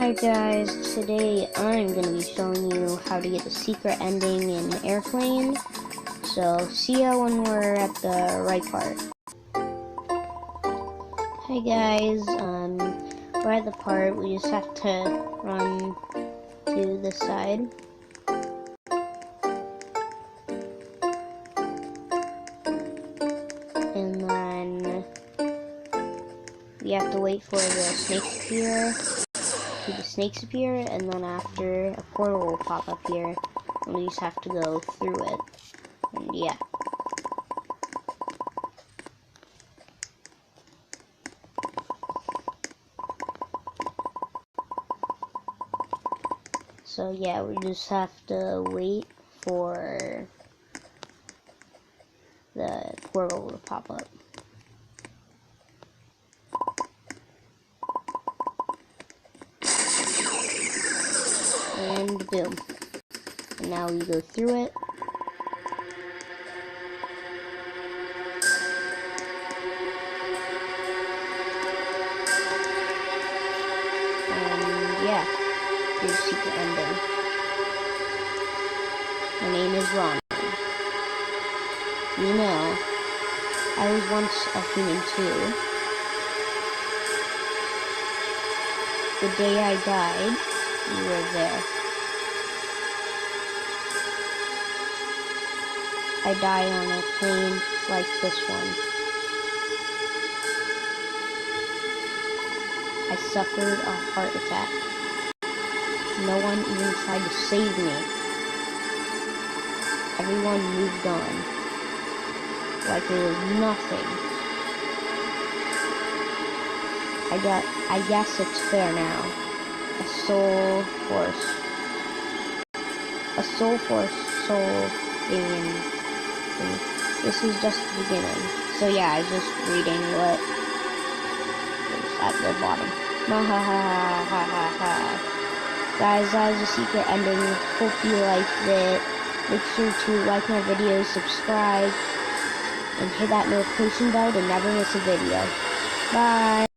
Hi guys, today I'm going to be showing you how to get the secret ending in Airplane. So, see ya when we're at the right part. Hi guys, we're at the part, we just have to run to the side. And then we have to wait for the snakes appear, and then after a portal will pop up here, and we just have to go through it. And yeah. So yeah, we just have to wait for the portal to pop up. And boom. And now we go through it. And yeah, here's the secret ending. My name is Ron. You know, I was once a human too. The day I died, you were there. I died on a plane like this one. I suffered a heart attack. No one even tried to save me. Everyone moved on, like it was nothing. I guess it's fair now. A soul force soul being. This is just the beginning. So yeah, I was just reading what is at the bottom. Guys, that was a secret ending. Hope you liked it. Make sure to like my videos, subscribe, and hit that notification bell to never miss a video. Bye!